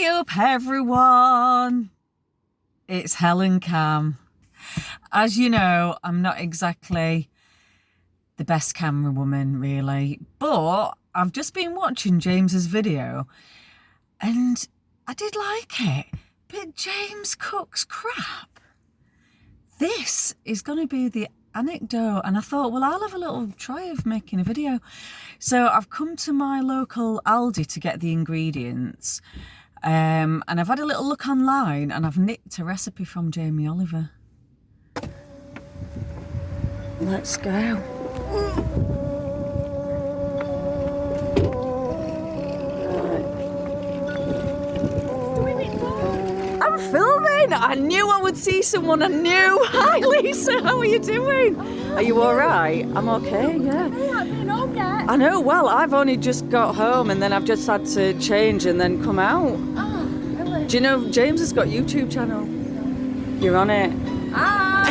Hey up everyone, it's Helen Cam. As you know, I'm not exactly the best camera woman really, but I've just been watching James's video and I did like it, but James cooks crap. This is going to be the anecdote, and I thought, well, I'll have a little try of making a video. So I've come to my local Aldi to get the ingredients, and I've had a little look online and I've nicked a recipe from Jamie Oliver. Let's go. I'm filming. I knew I would see someone I knew. Hi Lisa, how are you doing? Are you all right? I'm okay, yeah. I know, well, I've only just got home and then I've just had to change and then come out. Oh, really? Do you know James has got a YouTube channel? You're on it. Ah!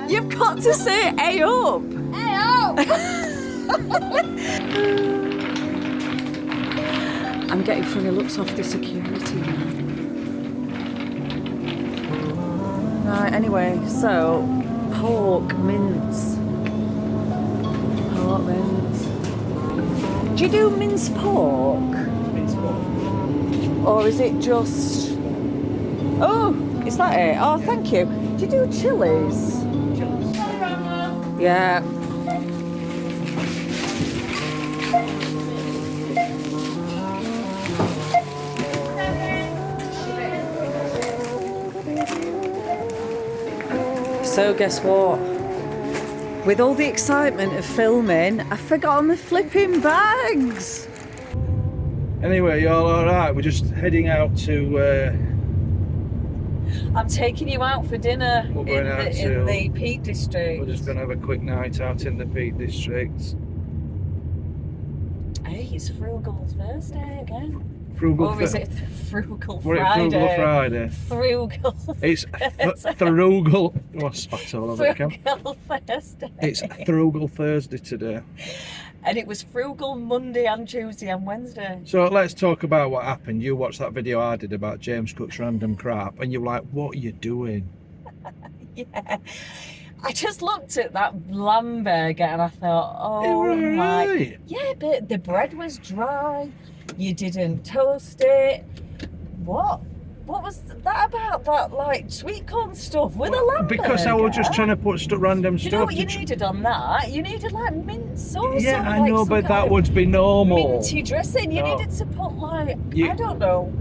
You've got to say A up. Hey, oh! I'm getting funny looks off the security now. Right, anyway, so pork mince. Pork mince. Do you do minced pork? Minced pork. Or is it just... Oh, is that it? Oh, thank you. Do you do chilies? Chilies. Yeah. So guess what? With all the excitement of filming, I've forgotten the flipping bags. Anyway, you all right? We're just heading out to... I'm taking you out for dinner We're going out in to- the Peak District. we're just going to have a quick night out in the Peak District. Hey, it's Frugal Thursday again. Frugal Or is it Frugal We're at Friday? Frugal Friday. Frugal It's Thursday. Frugal... Oh, I spat all over the camera. Frugal Thursday. It's Frugal Thursday today. And it was Frugal Monday and Tuesday and Wednesday. So let's talk about what happened. You watched that video I did about James Cook's random crap and you're like, what are you doing? Yeah. I just looked at that lamb burger and I thought, oh It were my... alright. Yeah, but the bread was dry. You didn't toast it. What? What was that about? That like sweet corn stuff with a lamb Because I was just burger? trying to put random Do you know stuff. what you needed on that? You needed like mint sauce. Yeah, or, I like, know, some but kind that of would be normal. minty dressing. You No. needed to put like You- I don't know,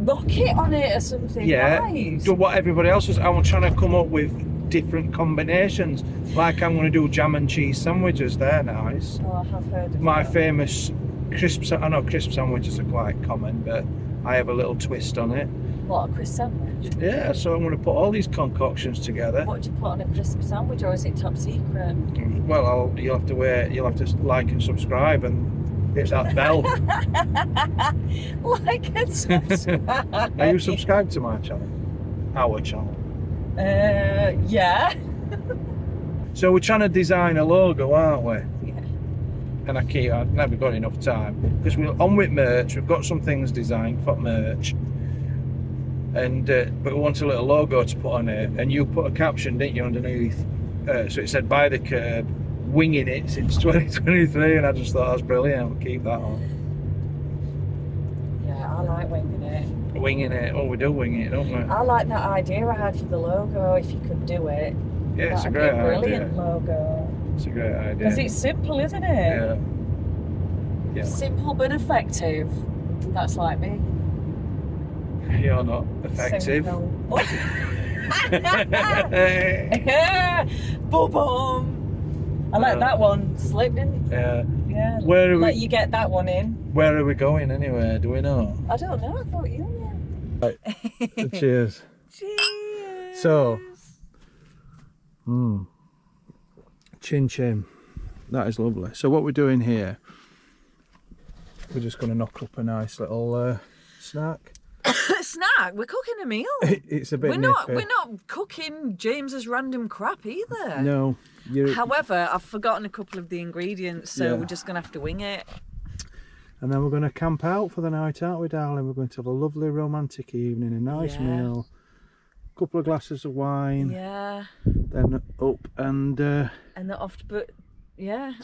rocket on it or something. Yeah, Nice. do what everybody else is. I'm trying to come up with different combinations. Like I'm going to do jam and cheese sandwiches. They're nice. Oh, I have heard of My that. famous crisp. I know crisp sandwiches are quite common, but I have a little twist on it. What, a crisp sandwich? Yeah, so I'm going to put all these concoctions together. What do you put on a crisp sandwich, or is it top secret? Well, you'll have to wait. You'll have to like and subscribe and hit that bell. Like and subscribe. Are you subscribed to my channel? Our channel. Yeah. So we're trying to design a logo, aren't we? Yeah. And I've never got enough time because we're on with merch. We've got some things designed for merch, and but we want a little logo to put on it. And you put a caption, didn't you, underneath? So it said "By the curb, winging it since 2023," and I just thought that's brilliant. We'll keep that on. Yeah, I like winging it. Winging it. Oh, we do wing it, don't we? I like that idea I had for the logo. If you could do it, Yeah, it's a that'd great be a brilliant idea. logo. It's a great idea. Because it's simple, isn't it? Yeah. Yeah. Simple but effective. That's like me. You're not effective. Simple. Boom! I like that one. Slipped in. Yeah. Yeah. Where are Let we? you get that one in. Where are we going anyway? Do we know? I don't know. I thought you knew. Cheers. Cheers. So, chin chin. That is lovely. So what we're doing here, we're just going to knock up a nice little snack. Snack. We're cooking a meal. It's a bit We're nippy. not cooking James's random crap either. No. You're, However, I've forgotten a couple of the ingredients, so Yeah. we're just gonna have to wing it. And then we're going to camp out for the night, aren't we, darling? We're going to have a lovely romantic evening, a nice meal, a couple of glasses of wine. Yeah. Then up and they're off to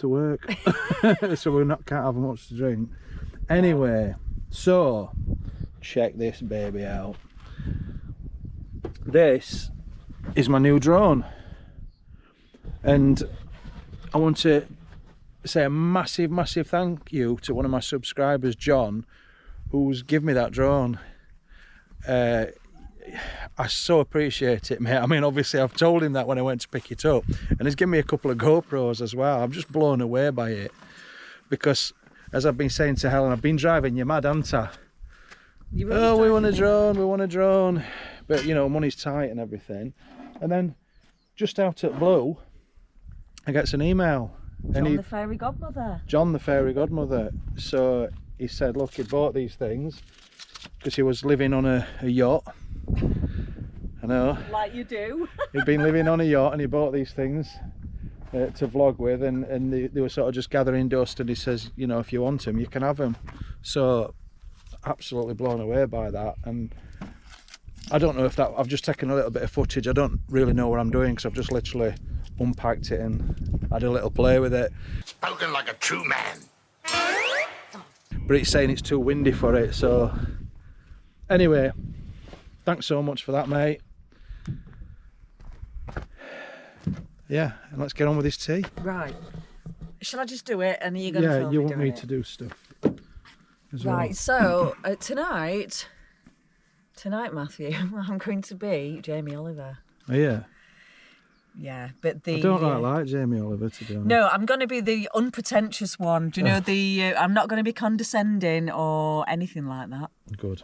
work. So we can't have much to drink. Anyway, so check this baby out. This is my new drone, and I want to say a massive thank you to one of my subscribers, John, who's given me that drone. I so appreciate it, mate. I mean, obviously I've told him that when I went to pick it up, and he's given me a couple of GoPros as well. I'm just blown away by it, because as I've been saying to Helen, I've been driving you mad, haven't I? Oh, we want a drone, but you know, money's tight and everything. And then just out at blue, I get an email. John the fairy godmother. John the fairy godmother. So he said, look, he bought these things because he was living on a yacht. I know. Like you do. He'd been living on a yacht and he bought these things to vlog with, and they were sort of just gathering dust, and he says, you know, if you want them, you can have them. So absolutely blown away by that. And I don't know if that, I've just taken a little bit of footage. I don't really know what I'm doing because I've just literally unpacked it and had a little play with it. Spoken like a true man. But it's saying it's too windy for it, so anyway, thanks so much for that, mate. Yeah, and let's get on with this tea. Right. Shall I just do it and are you going to film Yeah, you want me it? to do stuff as Right, well. so tonight, Matthew, I'm going to be Jamie Oliver. Oh, yeah. Yeah, but the... I don't like Jamie Oliver, to be honest. No, I'm going to be the unpretentious one. Do you know, I'm not going to be condescending or anything like that. Good.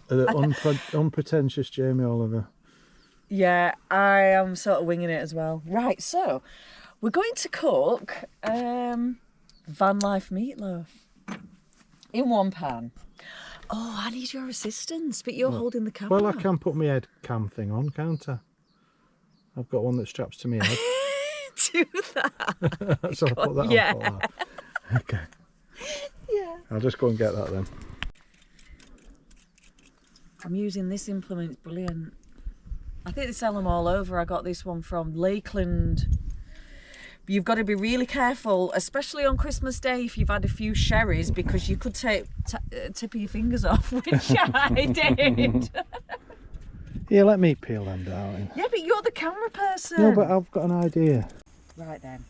The unpretentious Jamie Oliver. Yeah, I am sort of winging it as well. Right, so we're going to cook van life meatloaf in one pan. Oh, I need your assistance, but you're holding the camera. Well, I can put my head cam thing on, can't I? I've got one that straps to my head. Do that. So I'll put that on. Yeah. For that. Okay. Yeah. I'll just go and get that then. I'm using this implement, it's brilliant. I think they sell them all over. I got this one from Lakeland. You've got to be really careful, especially on Christmas Day if you've had a few sherries, because you could take tip of your fingers off, which I did. Yeah, let me peel them down. Yeah, but you're the camera person. No, but I've got an idea. Right then.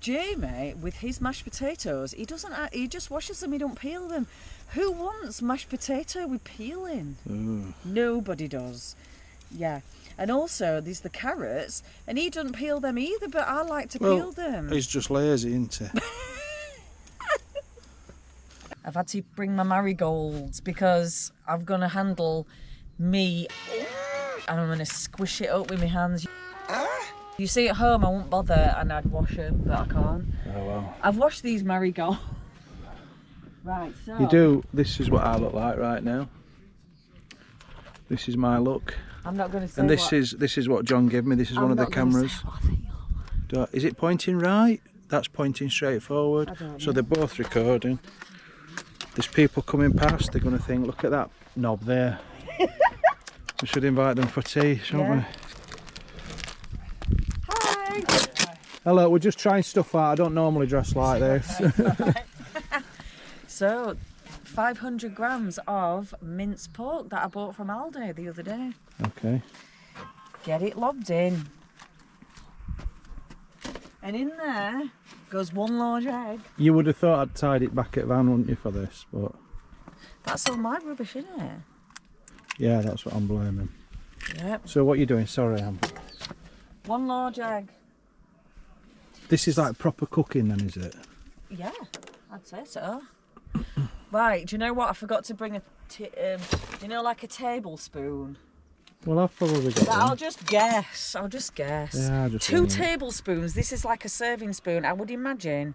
Jamie, with his mashed potatoes, he just washes them, he don't peel them. Who wants mashed potato with peeling? Ooh. Nobody does. Yeah. And also, there's the carrots, and he doesn't peel them either, but I like to peel them. He's just lazy, isn't he? I've had to bring my marigolds because I'm going to handle me, and I'm going to squish it up with my hands. You see, at home, I won't bother, and I'd wash them, but I can't. Oh, well. I've washed these marigolds. Right, so... You do. This is what I look like right now. This is my look. I'm not going to say And this is what John gave me. This is one of the cameras. Is it pointing right? That's pointing straight forward. So they're both recording. There's people coming past. They're going to think, look at that knob there. We should invite them for tea, shouldn't we? Hi. Hello, we're just trying stuff out. I don't normally dress like this. So, 500 grams of minced pork that I bought from Aldi the other day. Okay. Get it lobbed in. And in there goes one large egg. You would have thought I'd tied it back at van, wouldn't you, for this? But That's all my rubbish, isn't it? yeah, that's what I'm blaming. Yep. So what are you doing? Sorry, One large egg. This is like proper cooking then, is it? Yeah, I'd say so. Right, do you know what? I forgot to bring like a tablespoon? Well, I've probably got I'll one. just guess. Yeah, just 2 one. tablespoons. This is like a serving spoon, I would imagine.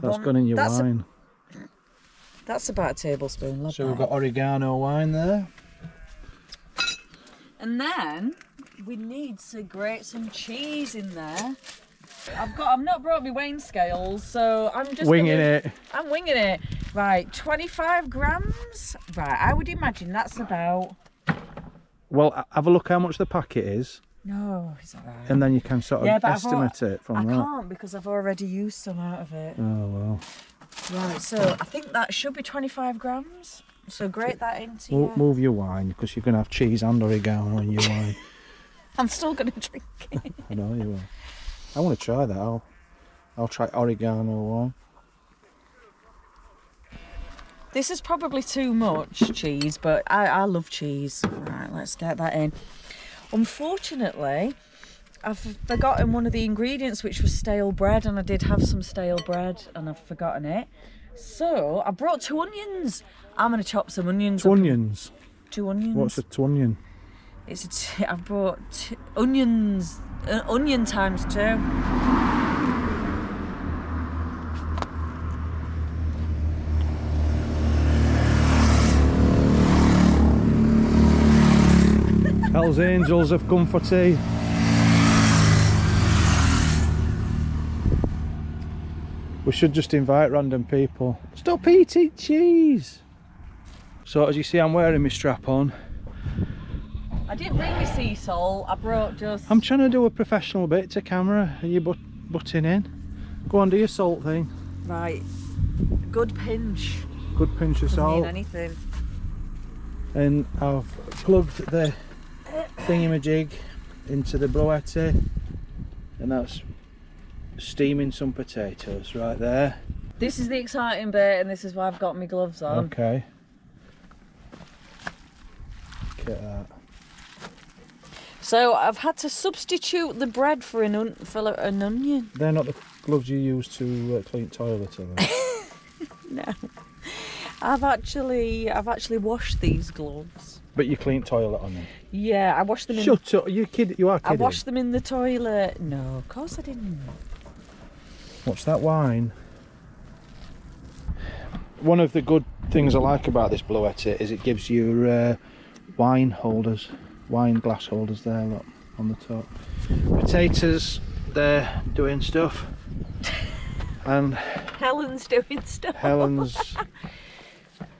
That's gone in your wine. That's about a tablespoon. Love So that. we've got oregano wine there. And then we need to grate some cheese in there. I've not brought my weighing scales, so I'm just Winging it. I'm winging it. Right, 25 grams. Right, I would imagine that's about. Well, have a look how much the packet is, No, is that right? and then you can sort of Yeah, but estimate it from I that. can't because I've already used some out of it. Oh well. Right, so I think that should be 25 grams. So grate that into your... Move your wine, because you're going to have cheese and oregano in your wine. I'm still going to drink it. I know you will. I want to try that. I'll try oregano wine. This is probably too much cheese, but I love cheese. Right, let's get that in. Unfortunately, I've forgotten one of the ingredients, which was stale bread, and I did have some stale bread and I've forgotten it. So I brought 2 onions. I'm going to chop some onions. 2 onions? 2 onions. What's a 2 onion? I've brought onions, onion times 2. Hell's Angels have come for tea. We should just invite random people. Stop eating cheese! So as you see, I'm wearing my strap on. I didn't bring my sea salt, I brought just... I'm trying to do a professional bit to camera. Are you butting in? Go on, do your salt thing. Right, good pinch. Good pinch of Doesn't salt. mean anything. And I've plugged the thingamajig into the bluetti, and that's steaming some potatoes right there. This is the exciting bit, and this is why I've got my gloves on. Okay. Look at that. So I've had to substitute the bread for an onion. They're not the gloves you use to clean toilet, are they? No, I've actually washed these gloves. But you clean toilet on them. Yeah, I washed them in. Shut up! You are kidding. I washed them in the toilet. No, of course I didn't. What's that wine? One of the good things I like about this bluetti is it gives you wine holders, wine glass holders there, look, on the top. Potatoes, they're doing stuff. And Helen's doing stuff. Helen's...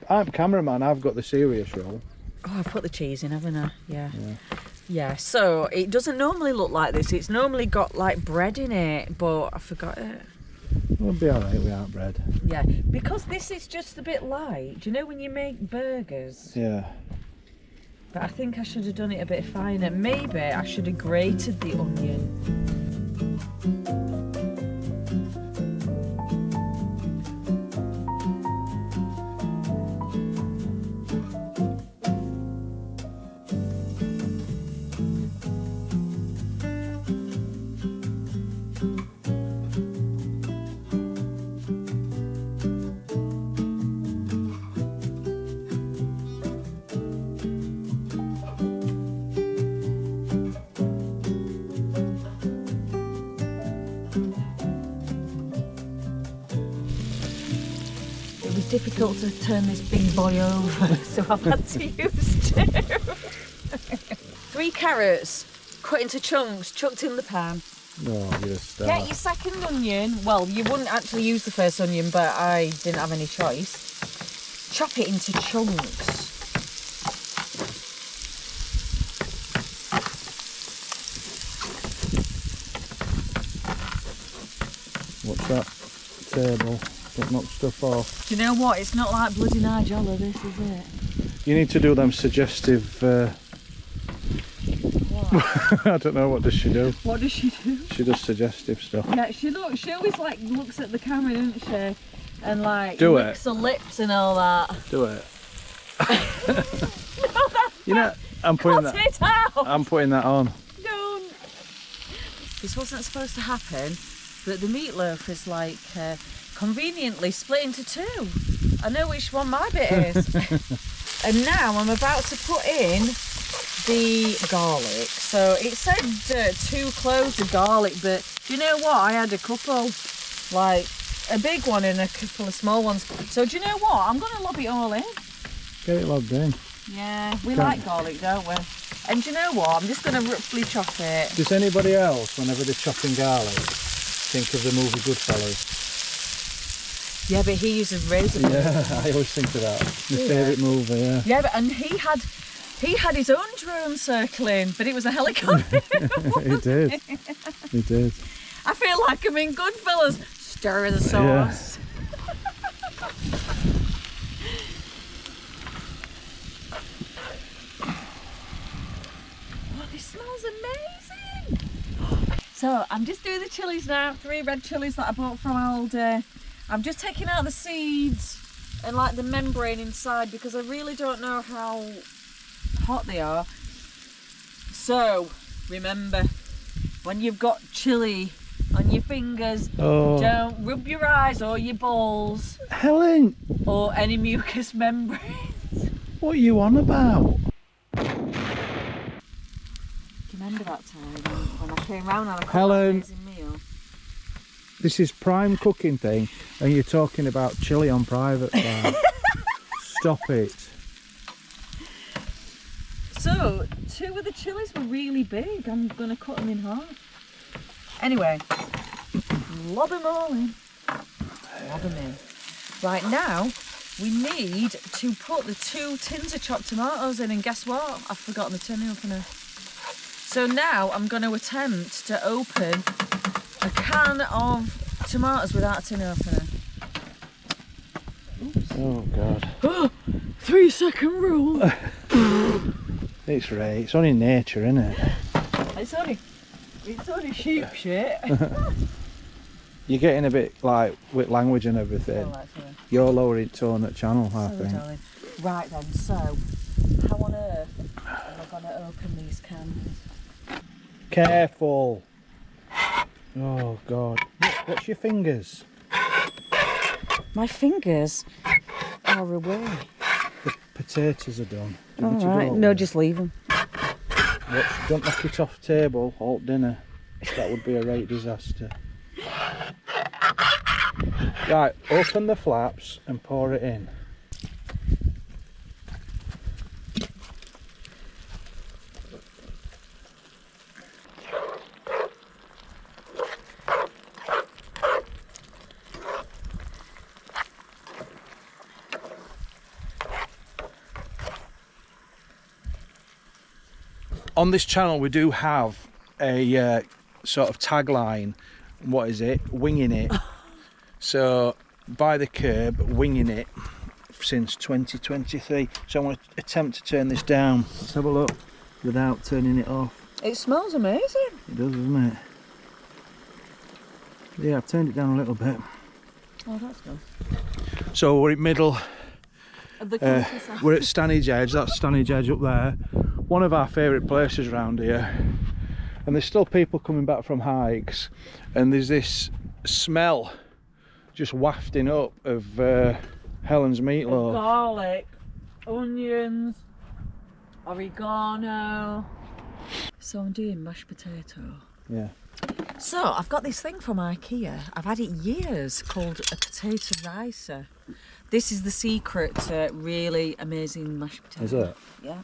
I'm cameraman, I've got the serious role. Oh, I've put the cheese in, haven't I? Yeah. Yeah, so it doesn't normally look like this. It's normally got like bread in it, but I forgot it. We'll be alright without bread. Yeah, because this is just a bit light. Do you know when you make burgers? Yeah. But I think I should have done it a bit finer. Maybe I should have grated the onion. Difficult to turn this big boy over, so I've had to use 2. 3 carrots cut into chunks, chucked in the pan. Oh, you're a star. Get your second onion. Well, you wouldn't actually use the first onion, but I didn't have any choice. Chop it into chunks. What's that table? Don't knock stuff off. Do you know what? It's not like bloody Nigella, this, is it? You need to do them suggestive... What? I don't know, what does she do? What does she do? She does suggestive stuff. Yeah, she always like looks at the camera, doesn't she? And like Do licks her lips and all that. Do it. No, that's You know, I'm putting cut that. it out! I'm putting that on. Don't. This wasn't supposed to happen, but the meatloaf is like conveniently split into 2. I know which one my bit is. And now I'm about to put in the garlic. So it said 2 cloves of garlic, but do you know what? I had a couple, like a big one and a couple of small ones. So do you know what? I'm going to lob it all in. Get it logged in. Yeah, we like garlic, don't we? And do you know what? I'm just going to roughly chop it. Does anybody else, whenever they're chopping garlic, think of the movie Goodfellas. Yeah, but he uses razor blades. Yeah, I always think of that. My favourite movie, yeah. Yeah, but, and he had his own drone circling, but it was a helicopter. He did. He did. I feel like I'm in Goodfellas. Stir the sauce. Oh, this smells amazing. So I'm just doing the chilies now. 3 red chilies that I bought from Aldi. I'm just taking out the seeds and like the membrane inside because I really don't know how hot they are. So remember, when you've got chili on your fingers, don't rub your eyes or your balls, Helen, or any mucous membranes. what are you on about? Remember that time when I came round and I cooked Helen. that amazing meal? This is prime cooking thing, and you're talking about chili on private time. Stop it. So 2 of the chilies were really big. I'm gonna cut them in half. Anyway, lob them all in. Lob them in. Right now, we need to put the 2 tins of chopped tomatoes in, and guess what? I've forgotten the tin opener. So now I'm going to attempt to open a can of tomatoes without a tin opener. Oops. Oh God. 3-second rule. It's right. It's only nature, isn't it? It's only sheep shit. You're getting a bit like with language and everything. Oh, actually. You're lowering tone at channel, I Sorry, think. darling. Right then, so how on earth am I going to open these cans? Careful. Oh God. What's your fingers? My fingers are away. The potatoes are done. Do you All want me to right, go no, over? just leave them. Don't knock it off the table, halt dinner. That would be a right disaster. Right, open the flaps and pour it in. On this channel we do have a sort of tagline. What is it? Winging it. So by the curb, winging it since 2023. So I'm going to attempt to turn this down. Let's have a look without turning it off. It smells amazing. It does, doesn't it? Yeah, I've turned it down a little bit. Oh, that's good. So we're in middle. The countryside. We're at Stanage Edge. That's Stanage Edge up there. One of our favourite places around here. And there's still people coming back from hikes. And there's this smell just wafting up of Helen's meatloaf. Garlic, onions, oregano. So I'm doing mashed potato. Yeah. So I've got this thing from IKEA. I've had it years, called a potato ricer. This is the secret to really amazing mashed potato. Is it? Yeah.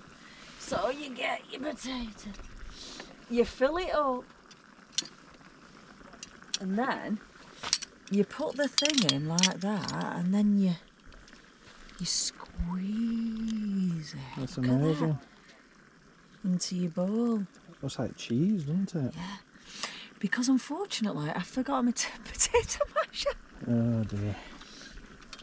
So you get your potato, you fill it up, and then you put the thing in like that, and then you squeeze it. That's Look at amazing. that, into your bowl. Looks like cheese, doesn't it? Yeah. Because unfortunately, I forgot my potato masher. Oh dear.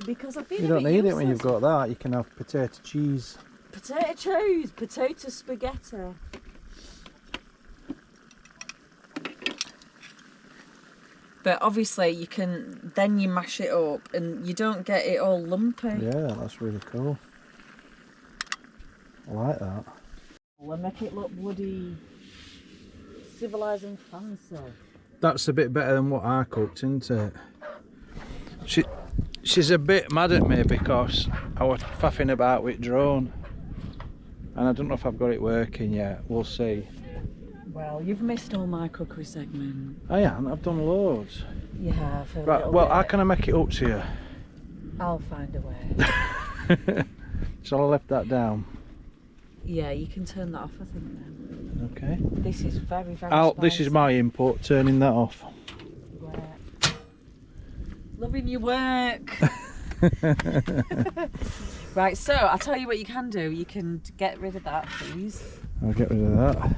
Because I've been. You don't need it when you've got that. You can have potato cheese. Potato cheese, potato spaghetti. But obviously you can, then you mash it up and you don't get it all lumpy. Yeah, that's really cool. I like that. We'll make it look bloody civilising fancy. That's a bit better than what I cooked, isn't it? She's a bit mad at me because I was faffing about with drone. And I don't know if I've got it working yet. We'll see. Well, you've missed all my cookery segment. I haven't. I've done loads. You have. Right. Well, how can I make it up to you? I'll find a way. Shall I left that down? Yeah, you can turn that off, I think, now. Okay. This is very, very This is spicy. my input. Turning that off. Right. Loving your work. Right, so I'll tell you what you can do. You can get rid of that, please. I'll get rid of that.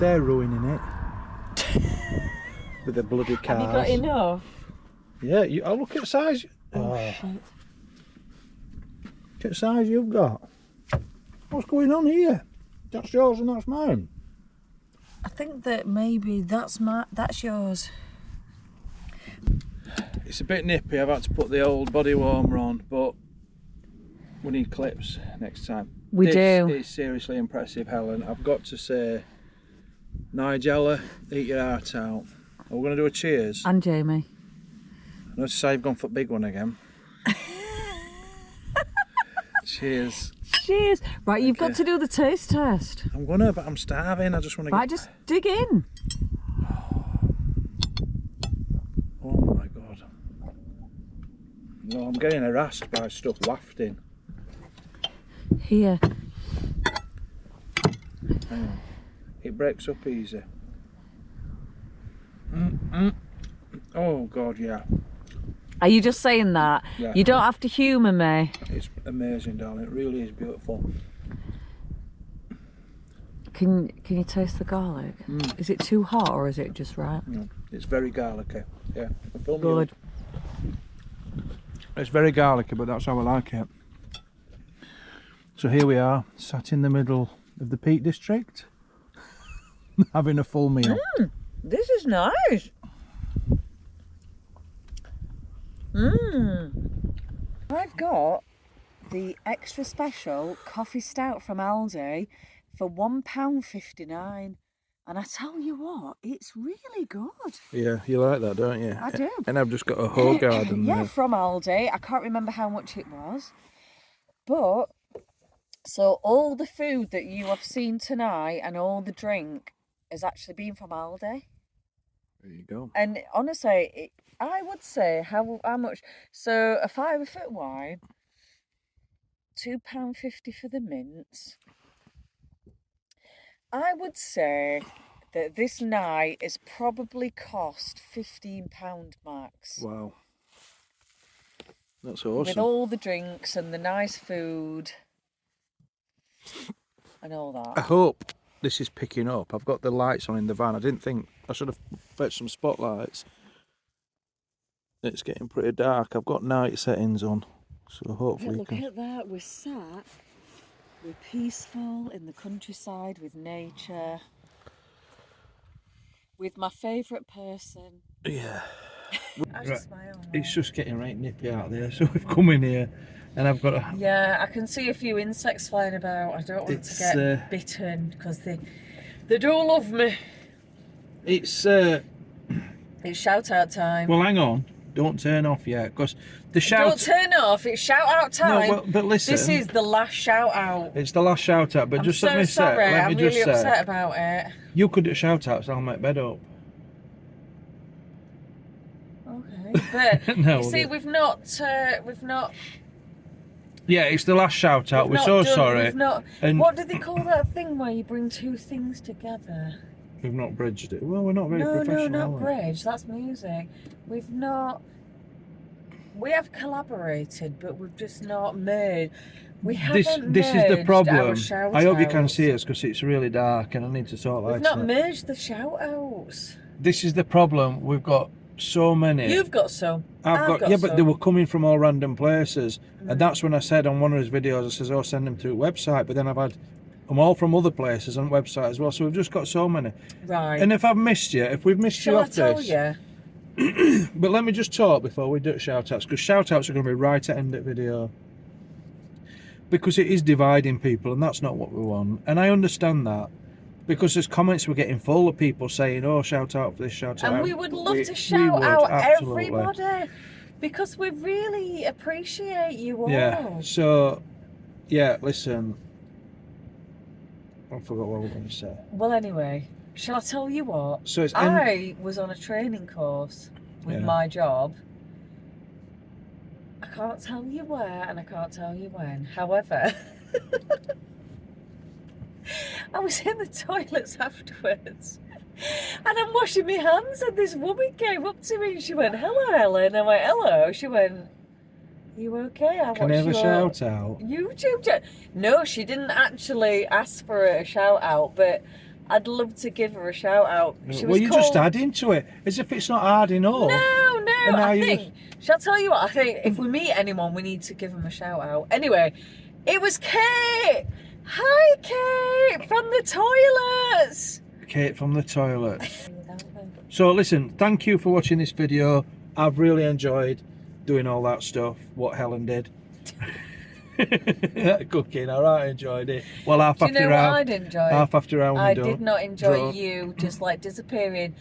They're ruining it. With the bloody cars. Have you got enough? Yeah, I'll look at the size. Oh, shit. Look at the size you've got. What's going on here? That's yours and that's mine. I think that maybe that's yours. It's a bit nippy. I've had to put the old body warmer on, but we need clips next time. We do. It's seriously impressive, Helen. I've got to say, Nigella, eat your heart out. We're going to do a cheers. And Jamie. I notice I've gone for big one again. Cheers. Cheers. Right, you've got to do the taste test. I'm gonna, but I'm starving. I just want to Right, just dig in. Oh my god. No, I'm getting harassed by stuff wafting. Here. Hang on. It breaks up easy. Oh god, yeah. Are you just saying that? Yeah. You don't have to humour me. It's amazing, darling. It really is beautiful. Can you taste the garlic? Is it too hot or is it just right? Yeah. It's very garlicky. Yeah. Good. It's very garlicky, but that's how I like it. So here we are, sat in the middle of the Peak District, having a full meal. This is nice. I've got the extra special coffee stout from Aldi for £1.59, and I tell you what, it's really good. Yeah, you like that, don't you? I do. And I've just got a whole garden Yeah, there. from Aldi. I can't remember how much it was, but so all the food that you have seen tonight and all the drink has actually been from Aldi. There you go. And honestly, I would say how much. So a £5 wine, £2.50 for the mints. I would say that this night has probably cost £15 max. Wow. That's awesome. With all the drinks and the nice food and all I that. hope this is picking up. I've got the lights on in the van. I didn't think I should have fetched some spotlights. It's getting pretty dark. I've got night settings on, so hopefully Look at that. We're sat. We're peaceful in the countryside with nature. With my favourite person. Yeah. I just smile. It's just getting right nippy out there, so we've come in here, and I've got a. Yeah, I can see a few insects flying about. I don't want to get bitten because they don't love me. It's shout out time. well, hang on. Don't turn off yet, because the shout. Don't turn off. It's shout out time. No, but listen. This is the last shout out. It's the last shout out, but I'm just so let me sorry. say. Let I'm me really just say. upset about it. You could do shout outs. I'll make bed up. Okay, but No, you see, we've not. Yeah, it's the last shout out. We're so sorry. We've not. And What do they call that thing where you bring two things together? we've not bridged it. Well, we're not very No, professional. not are we? bridge. That's music. We've not. We have collaborated, but we've just not merged. We haven't This is the merged problem. our shout I hope you can outs. see us because it's really dark and I need to sort We've lights not out. merged the shout outs. This is the problem. We've got so many. You've got some. I've got yeah, but some. they were coming from all random places, and that's when I said on one of his videos, I says, "Oh, send them to a website." But then I've had them all from other places on website as well. So we've just got so many. Right. And if I've missed you, if we've missed Shall you I off tell this, you? but let me just talk before we do shout outs, because shout outs are going to be right at end of video. Because it is dividing people, and that's not what we want. And I understand that. Because there's comments we're getting full of people saying, "Oh, shout out for this, shout out." And we would love to shout out everybody because we really appreciate you all. Yeah. So, yeah. Listen, I forgot what I was going to say. Well, anyway, shall I tell you what? So it's I was on a training course with my job. I can't tell you where and I can't tell you when. However, I was in the toilets afterwards. And I'm washing my hands, and this woman came up to me and she went, "Hello, Helen." I went, "Hello." She went, "You okay? Can I have a shout out? YouTube channel." No, she didn't actually ask for a shout out, but I'd love to give her a shout out. Well, you're just adding to it, as if it's not hard enough. No, And now I you think, shall I tell you what, I think if we meet anyone, we need to give them a shout out. Anyway, it was Kate. Hi, Kate, from the toilets. Kate from the toilet. So listen, thank you for watching this video. I've really enjoyed doing all that stuff, what Helen did. Cooking, I enjoyed it. Well, half Do you after know hour, what I'd enjoy? half after hour. I did not enjoy you just like disappearing,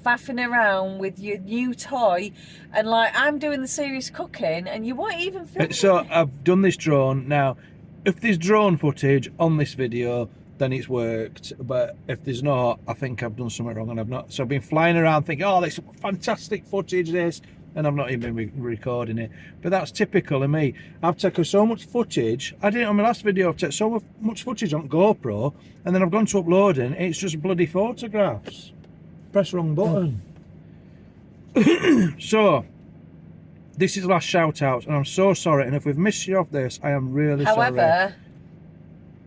faffing around with your new toy, and like I'm doing the serious cooking, and you weren't even filming. So I've done this drone now. If there's drone footage on this video, then it's worked. But if there's not, I think I've done something wrong and I've not. So I've been flying around thinking, oh, this fantastic footage, this, and I've not even been recording it. But that's typical of me. I've taken so much footage. I did it on my last video. I've taken so much footage on GoPro, and then I've gone to uploading. It's just bloody photographs. Press wrong button. So this is the last shout out, and I'm so sorry. And if we've missed you off this, I am really sorry. However,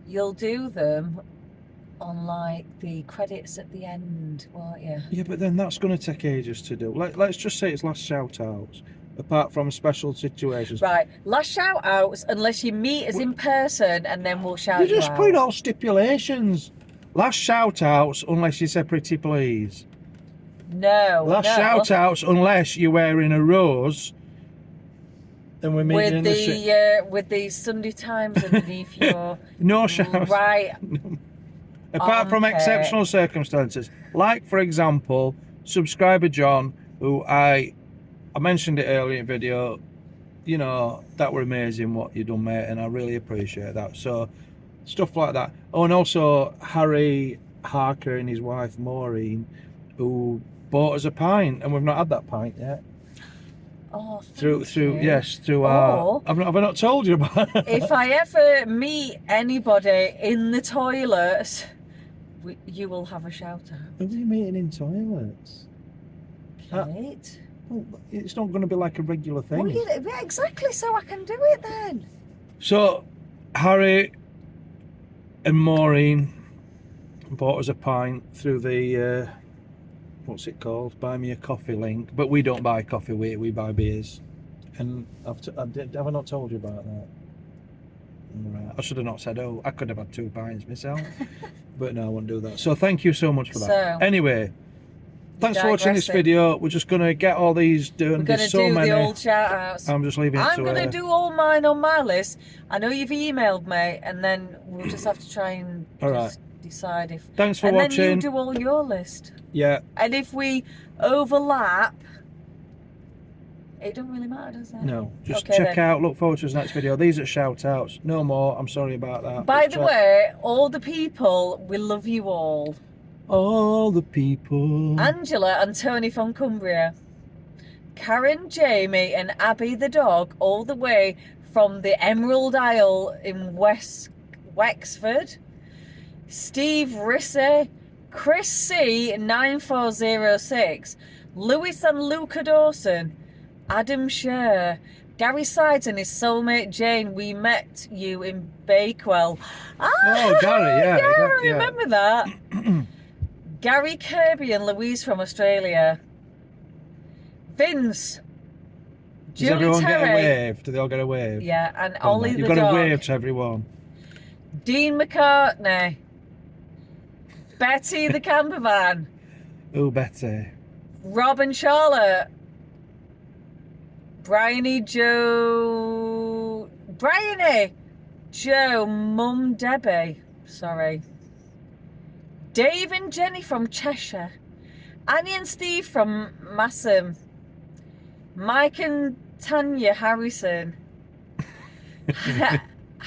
you'll do them on like the credits at the end, won't you? Yeah, but then that's going to take ages to do. Let's just say it's last shout outs, apart from special situations. Right, last shout outs, unless you meet us in person, and then we'll shout You you just out. put all stipulations. Last shout outs, unless you say pretty please. No. Last shout outs, unless you're wearing a rose. And we're meeting with the Sunday Times underneath your no shout. right. Apart from exceptional circumstances, like for example, subscriber John, who I mentioned it earlier in the video. You know, that were amazing what you done, mate, and I really appreciate that. So stuff like that. Oh, and also Harry Harker and his wife Maureen, who bought us a pint, and we've not had that pint yet. Oh, through or, our. Have I not told you about it? If I ever meet anybody in the toilets, you will have a shout out. What are you meeting in toilets? Kate? Well, it's not going to be like a regular thing. Well, yeah, exactly, so I can do it then. So, Harry and Maureen bought us a pint through the, what's it called? Buy Me a Coffee link. But we don't buy coffee, we buy beers. And have I not told you about that? Right. I should have not said, oh, I could have had 2 pints myself. But no, I won't do that. So thank you so much for that. So, anyway, thanks for watching this video. We're just going to get all these done. We're going to do the old shout outs. I'm just leaving it I'm going to do all mine on my list. I know you've emailed me, and then we'll just have to try and decide if... Thanks for watching. And then you do all your list. Yeah. And if we overlap, it don't really matter, does it? No. Just check out, look forward to his next video. These are shout outs. No more. I'm sorry about that. By the way, all the people, we love you all. All the people. Angela and Tony from Cumbria. Karen, Jamie and Abby the dog, all the way from the Emerald Isle in Wexford. Steve Rissy, Chris C 9406, Lewis and Luca Dawson, Adam Sher, Gary Sides and his soulmate Jane. We met you in Bakewell. Oh, Gary, yeah. I remember that. Gary Kirby and Louise from Australia. Vince. Does everyone get a wave? Do they all get a wave? Yeah, and Ollie the dog. You've got to wave to everyone. Dean McCartney. Betty the campervan. Oh, Betty. Rob and Charlotte. Bryony Joe. Mum Debbie. Sorry. Dave and Jenny from Cheshire. Annie and Steve from Massam. Mike and Tanya Harrison.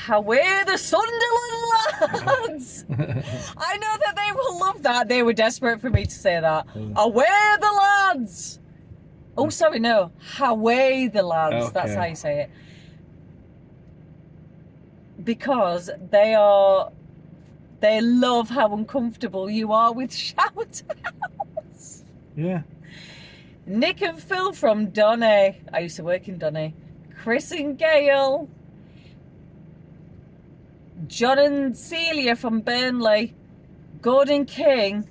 Away the Sunderland lads! I know that they will love that. They were desperate for me to say that. Away the lads! Oh, sorry, no. Away the lads. Okay. That's how you say it. Because they are They love how uncomfortable you are with shout-outs. Yeah. Nick and Phil from Donny. I used to work in Donny. Chris and Gail. John and Celia from Burnley. Gordon King.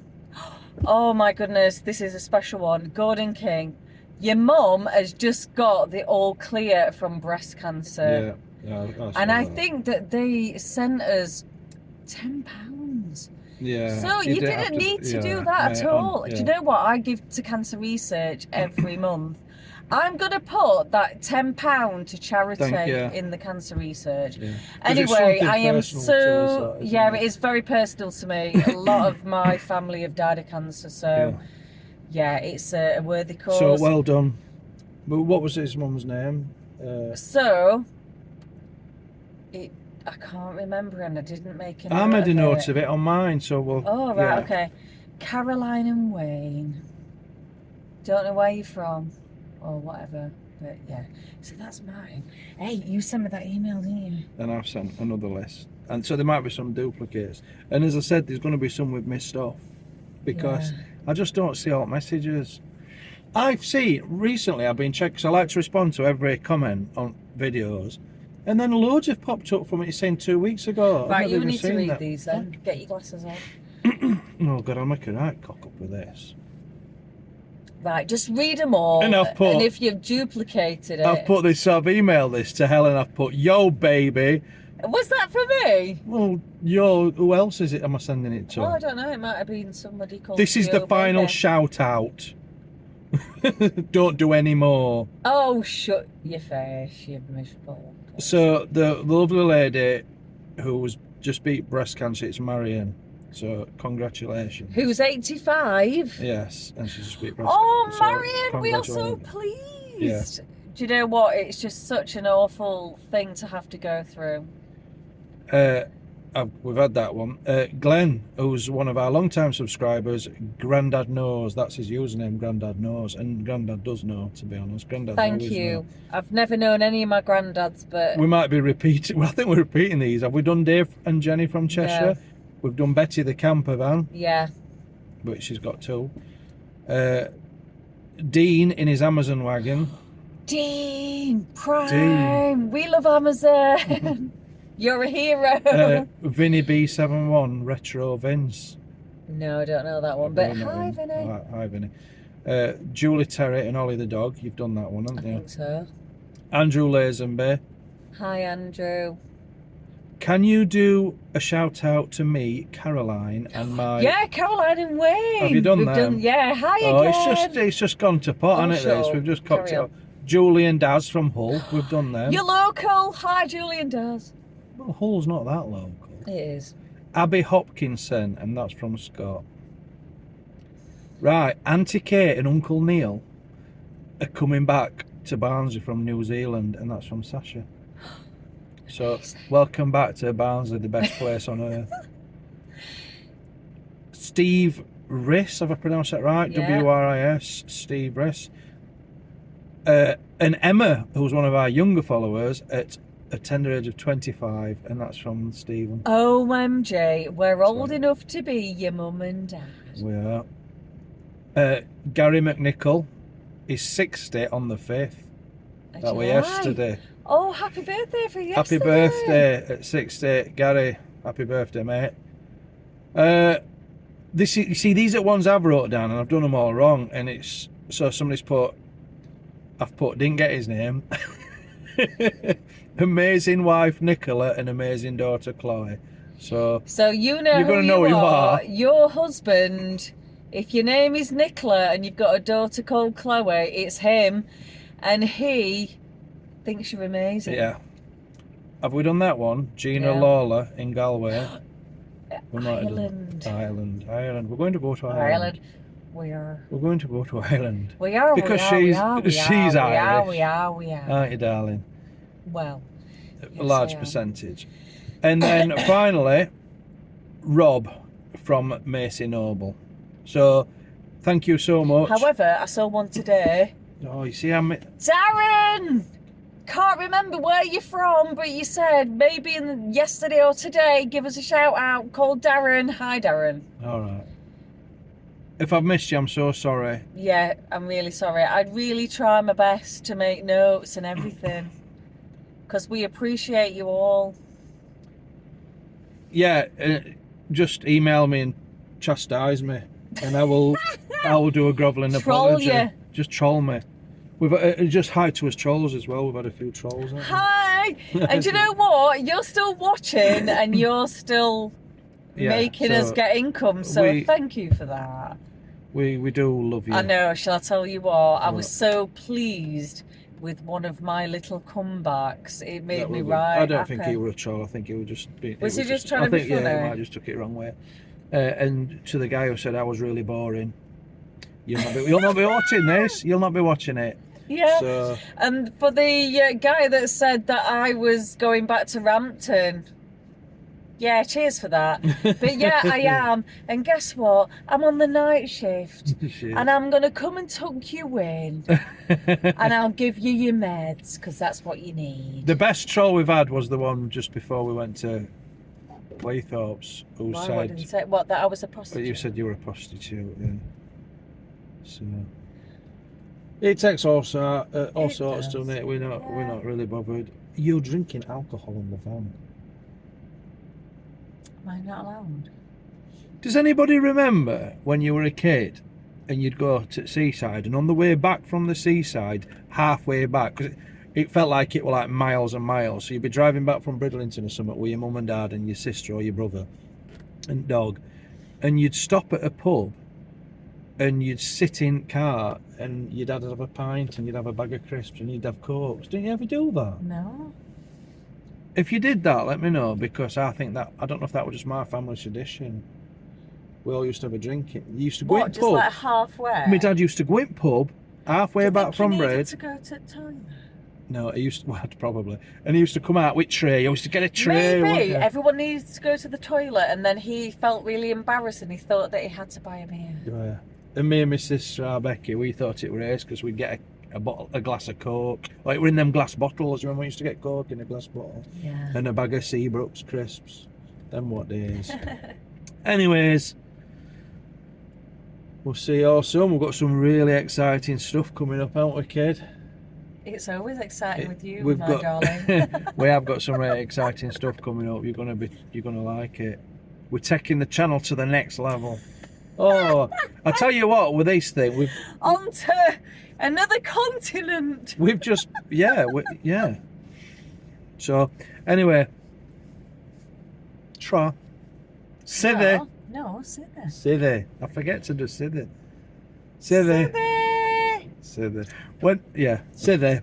Oh my goodness, this is a special one. Gordon King. Your mum has just got the all clear from breast cancer. Yeah. And I think that they sent us £10. Yeah. So you didn't need to do that at all. Do you know what I give to cancer research every month? I'm going to put that £10 to charity in the cancer research. Yeah. Anyway, I am so... Yeah, it is very personal to me. A lot of my family have died of cancer, so yeah, it's a worthy cause. So well done. But what was his mum's name? I can't remember, and I didn't make a note. I made a note of it on mine, so we'll... Oh, right, okay. Caroline and Wayne. Don't know where you're from, or whatever, but yeah. So that's mine. Hey, you sent me that email, didn't you? And I've sent another list. And so there might be some duplicates. And as I said, there's going to be some we've missed off. Because I just don't see all messages. I've seen, recently I've been checking, because I like to respond to every comment on videos. And then loads have popped up from it saying 2 weeks ago. Right, you need to read these then. Get your glasses on. Oh God, I'll make a right cock up with this. Right, just read them all. And I've put... And if you've duplicated it... I've put this, so I've emailed this to Helen, I've put, yo baby. Was that for me? Well, yo, who else is it am I sending it to? Oh, I don't know, it might have been somebody called... This is the final shout out. Don't do any more. Oh, shut your face, you miserable. So the lovely lady who was just beat breast cancer, it's Marion. So congratulations. Who's 85? Yes, and she's just beat breast cancer. So Marion, we are so pleased. Yeah. Do you know what? It's just such an awful thing to have to go through. We've had that one. Glenn, who's one of our long-time subscribers, Grandad knows. That's his username, Grandad knows. And Grandad does know, to be honest. Grandad Thank you. Know. I've never known any of my granddads, but... We might be repeating... Well, I think we're repeating these. Have we done Dave and Jenny from Cheshire? No. We've done Betty the camper van. Yeah. But she's got 2. Dean in his Amazon wagon. Dean! Prime! Dean. We love Amazon! You're a hero. Vinny B71, Retro Vince. No, I don't know that one, but hi, Vinny. Hi, Vinny. Julie Terry and Ollie the dog. You've done that one, haven't you? I think so. Andrew Lazenby. Hi, Andrew. Can you do a shout out to me, Caroline, and my... Yeah, Caroline and Wayne. Have you done that? Yeah, hi again. It's just gone to pot, hasn't it, this? We've just cocked it up. Julie and Daz from Hull. We've done them. You're local. Hi, Julie and Daz. Well, Hull's not that local. It is. Abby Hopkinson, and that's from Scott. Right, Auntie Kate and Uncle Neil are coming back to Barnsley from New Zealand, and that's from Sasha. So, welcome back to Barnsley, the best place on earth. Steve Riss, have I pronounced that right? Yeah. W-R-I-S, Steve Riss. And Emma, who's one of our younger followers, at a tender age of 25, and that's from Stephen. OMG, we're old enough to be your mum and dad. We are. Gary McNichol is 60 on the 5th. That was yesterday. Oh, happy birthday for yesterday. Happy birthday at 60, Gary. Happy birthday, mate. You see, these are ones I've wrote down, and I've done them all wrong, and it's... So somebody's put... didn't get his name. Amazing wife Nicola and amazing daughter Chloe. So you know, you're gonna know who you are. Your husband, if your name is Nicola and you've got a daughter called Chloe, it's him, and he thinks you're amazing. Yeah. Have we done that one? Gina Lawler in Galway. Ireland. We're going to go to Ireland. We are. We're going to go to Ireland. We are. Because she's Irish. We are. Aren't you, darling? Well, a large percentage. And then finally, Rob from Macy Noble. So, thank you so much. However, I saw one today. Oh, you see how many... Darren! can't remember where you're from, but you said maybe yesterday or today, give us a shout out. Call Darren. Hi, Darren. All right. If I've missed you, I'm so sorry. Yeah, I'm really sorry. I'd really try my best to make notes and everything, because we appreciate you all. Yeah, just email me and chastise me, and I will do a grovelling Troll apology. you. Just troll me. We've just hi to us trolls as well. We've had a few trolls. Haven't we? Hi. And do you know what? You're still watching and you're still Yeah, making us so get income. So we- thank you for that. We do love you. I know. Shall I tell you what? I was so pleased with one of my little comebacks. It made That me was good. right I don't happy. think he was a troll. I think he was just being. Was he just trying to be I think, yeah, funny? he might have just took it the wrong way. And to the guy who said I was really boring, you'll not be watching this. You'll not be watching it. Yeah. So And for the guy that said that I was going back to Rampton, yeah, cheers for that. But yeah, I am. And guess what? I'm on the night shift. shit. And I'm going to come and tuck you in. And I'll give you your meds, because that's what you need. The best troll we've had was the one just before we went to Claythorpe's, who Why, what did he said say? What, that I was a that prostitute? you said you were a prostitute. Yeah. So it takes all sorts, does. doesn't it? We're not Yeah. really bothered. You're drinking alcohol in the van. Am I not allowed? Does anybody remember when you were a kid and you'd go to seaside, and on the way back from the seaside, halfway back, because it felt like it were like miles and miles, so you'd be driving back from Bridlington or something with your mum and dad and your sister or your brother and dog, and you'd stop at a pub and you'd sit in car and you'd have a pint and you'd have a bag of crisps and you'd have cokes. Didn't you ever do that? No. If you did that, let me know, because I think that, I don't know if that was just my family tradition. We all used to have a drink. You used to go What, in just pub. like halfway? My dad used to go in pub halfway Do you back think from you needed Brid. to go to the toilet? No, he used to, well, probably. And he used to come out with tray. He used to get a tray. wouldn't Maybe he? everyone needed to go to the toilet, and then he felt really embarrassed and he thought that he had to buy a beer. Yeah. And me and my sister, Becky, we thought it were ace because we'd get a glass of Coke. Like, we're in them glass bottles. Remember we used to get Coke in a glass bottle? Yeah. And a bag of Seabrooks crisps. Them what days. Anyways, we'll see you all soon. We've got some really exciting stuff coming up, haven't we, kid? It's always exciting with you, We've my got, darling. we have got some really exciting stuff coming up. You're gonna like it. We're taking the channel to the next level. Oh, I tell you what, with these things, On to another continent. we've just yeah. So anyway, try. Sithe. No, sit there. Sithe. I forget to do Sithe. Sithe. There. Sithe. When, yeah, Sithe.